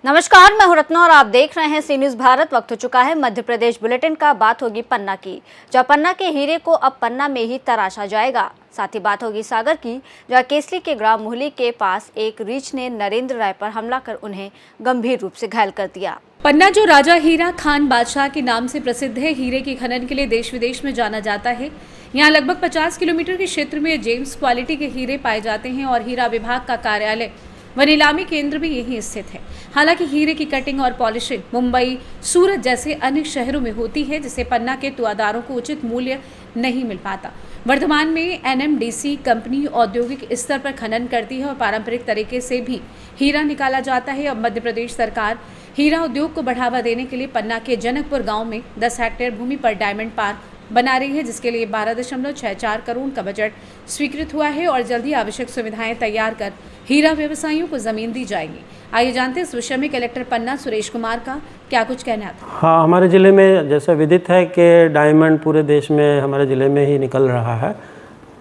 नमस्कार, मैं हूं रत्ना और आप देख रहे हैं सी न्यूज भारत। वक्त हो चुका है मध्य प्रदेश बुलेटिन का। बात होगी पन्ना की, जहां पन्ना के हीरे को अब पन्ना में ही तराशा जाएगा। साथ ही बात होगी सागर की, जहां केसली के ग्राम मुहली के पास एक रीछ ने नरेंद्र राय पर हमला कर उन्हें गंभीर रूप से घायल कर दिया। पन्ना जो राजा हीरा खान बादशाह के नाम से प्रसिद्ध है, हीरे के खनन के लिए देश विदेश में जाना जाता है। यहाँ लगभग 50 किलोमीटर के क्षेत्र में जेम्स क्वालिटी के हीरे पाए जाते हैं और हीरा विभाग का कार्यालय व नीलामी केंद्र भी यहीं स्थित है। हालांकि हीरे की कटिंग और पॉलिशिंग मुंबई, सूरत जैसे अन्य शहरों में होती है, जिससे पन्ना के तुआदारों को उचित मूल्य नहीं मिल पाता। वर्तमान में एनएमडीसी कंपनी औद्योगिक स्तर पर खनन करती है और पारंपरिक तरीके से भी हीरा निकाला जाता है। अब मध्य प्रदेश सरकार हीरा उद्योग को बढ़ावा देने के लिए पन्ना के जनकपुर गांव में 10 हेक्टेयर भूमि पर डायमंड पार्क बना रही है, जिसके लिए 12.64 करोड़ का बजट स्वीकृत हुआ है और जल्द ही आवश्यक सुविधाएं तैयार कर हीरा व्यवसायियों को जमीन दी जाएगी। आइए जानते हैं इस विषय में कलेक्टर पन्ना सुरेश कुमार का क्या कुछ कहना था। हाँ, हमारे ज़िले में जैसे विदित है कि डायमंड पूरे देश में हमारे ज़िले में ही निकल रहा है,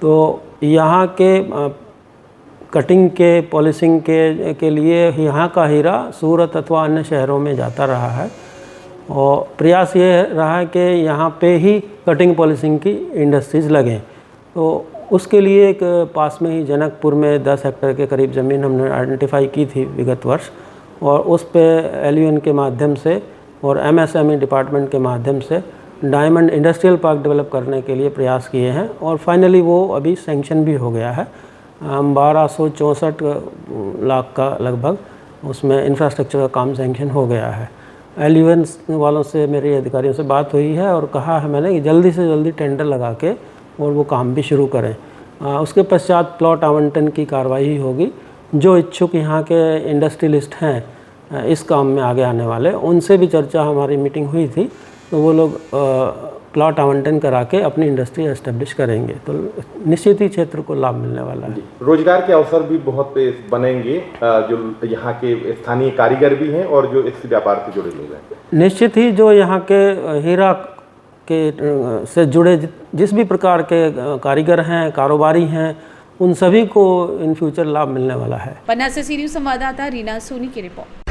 तो यहाँ के कटिंग के पॉलिशिंग के लिए यहाँ का हीरा सूरत अथवा अन्य शहरों में जाता रहा है और प्रयास ये रहा है कि यहाँ पे ही कटिंग पॉलिशिंग की इंडस्ट्रीज़ लगें। तो उसके लिए एक पास में ही जनकपुर में 10 हेक्टेयर के करीब ज़मीन हमने आइडेंटिफाई की थी विगत वर्ष, और उस पे एलयूएन के माध्यम से और एमएसएमई डिपार्टमेंट के माध्यम से डायमंड इंडस्ट्रियल पार्क डेवलप करने के लिए प्रयास किए हैं और फाइनली वो अभी सैंक्शन भी हो गया है। 1264 लाख का लगभग उसमें इंफ्रास्ट्रक्चर का काम सैंक्शन हो गया है। एलयूएन वालों से मेरे अधिकारियों से बात हुई है और कहा है मैंने कि जल्दी से जल्दी टेंडर लगा के और वो काम भी शुरू करें। उसके पश्चात प्लॉट आवंटन की कार्रवाई होगी। जो इच्छुक यहाँ के इंडस्ट्रियलिस्ट हैं इस काम में आगे आने वाले, उनसे भी चर्चा हमारी मीटिंग हुई थी, तो वो लोग प्लॉट आवंटन करा के अपनी इंडस्ट्री एस्टेब्लिश करेंगे, तो निश्चित ही क्षेत्र को लाभ मिलने वाला है। रोजगार के अवसर भी बहुत बनेंगे, जो यहाँ के स्थानीय कारीगर भी हैं और जो इस व्यापार से जुड़े लोग हैं। निश्चित ही जो यहाँ के हीरा के से जुड़े जिस भी प्रकार के कारीगर हैं, कारोबारी हैं, उन सभी को इन फ्यूचर लाभ मिलने वाला है। पन्ना से सी न्यूज संवाददाता रीना सोनी की रिपोर्ट।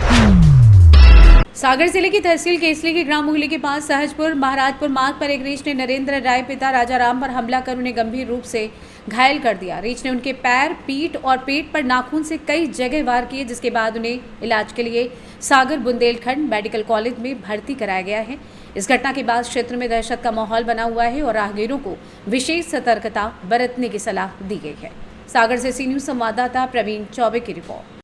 सागर जिले की तहसील केसली के ग्राम मुहली के पास सहजपुर महाराजपुर मार्ग पर एक रीछ ने नरेंद्र राय पिता राजा राम पर हमला कर उन्हें गंभीर रूप से घायल कर दिया। रीछ ने उनके पैर, पीठ और पेट पर नाखून से कई जगह वार किए, जिसके बाद उन्हें इलाज के लिए सागर बुंदेलखंड मेडिकल कॉलेज में भर्ती कराया गया है। इस घटना के बाद क्षेत्र में दहशत का माहौल बना हुआ है और राहगीरों को विशेष सतर्कता बरतने की सलाह दी गई है। सागर से सी न्यूज संवाददाता प्रवीण चौबे की रिपोर्ट।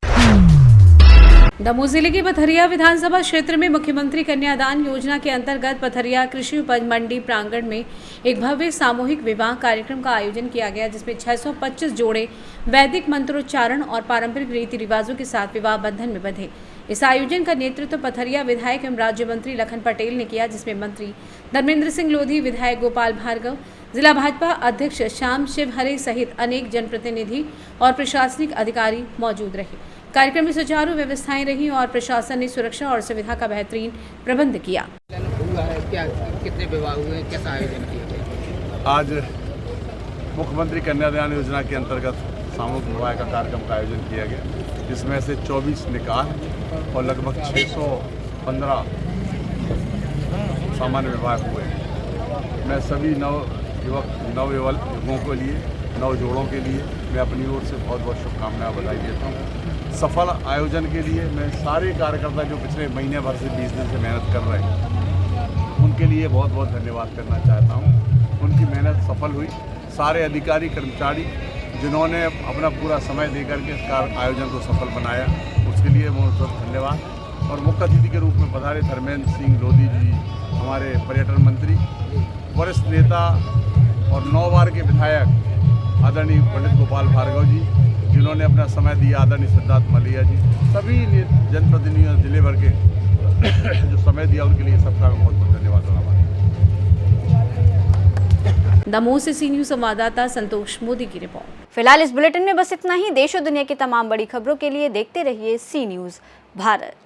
दमोह जिले के पथरिया विधानसभा क्षेत्र में मुख्यमंत्री कन्यादान योजना के अंतर्गत पथरिया कृषि उपज मंडी प्रांगण में एक भव्य सामूहिक विवाह कार्यक्रम का आयोजन किया गया, जिसमें 625 जोड़े वैदिक मंत्रोच्चारण और पारंपरिक रीति रिवाजों के साथ विवाह बंधन में बंधे। इस आयोजन का नेतृत्व पथरिया विधायक एवं राज्य मंत्री लखन पटेल ने किया, जिसमें मंत्री धर्मेंद्र सिंह लोधी, विधायक गोपाल भार्गव, जिला भाजपा अध्यक्ष श्याम शिव हरे सहित अनेक जनप्रतिनिधि और प्रशासनिक अधिकारी मौजूद रहे। कार्यक्रम में सुचारू व्यवस्थाएं रही और प्रशासन ने सुरक्षा और सुविधा का बेहतरीन प्रबंध किया। कितने विवाह हुए, कैसा आयोजन किया गया? आज मुख्यमंत्री कन्यादान योजना के अंतर्गत सामूहिक विवाह का कार्यक्रम का आयोजन किया गया, जिसमें से 24 निकाह और लगभग 615 सामान्य विवाह हुए। मैं सभी नवयुवकों के लिए, नव जोड़ों के लिए मैं अपनी ओर से बहुत बहुत शुभकामनाएं बधाई देता हूँ। सफल आयोजन के लिए मैं सारे कार्यकर्ता जो पिछले महीने भर से 20 दिन से मेहनत कर रहे हैं, उनके लिए बहुत बहुत धन्यवाद करना चाहता हूँ। उनकी मेहनत सफल हुई। सारे अधिकारी कर्मचारी जिन्होंने अपना पूरा समय देकर के इस आयोजन को सफल बनाया, उसके लिए बहुत बहुत धन्यवाद। और मुख्य अतिथि के रूप में पधारे धर्मेंद्र सिंह लोधी जी, हमारे पर्यटन मंत्री, वरिष्ठ नेता और 9 बार के विधायक आदरणीय पंडित गोपाल भार्गव जी, जिन्होंने अपना समय दिया, आदरणीय सिद्धार्थ मलिया जी, सभी जनप्रतिनिधियों जिले भर के जो समय दिया, उनके लिए सबका बहुत बहुत धन्यवाद। दमोह से सी न्यूज संवाददाता संतोष मोदी की रिपोर्ट। फिलहाल इस बुलेटिन में बस इतना ही। देश और दुनिया की तमाम बड़ी खबरों के लिए देखते रहिए सी न्यूज भारत।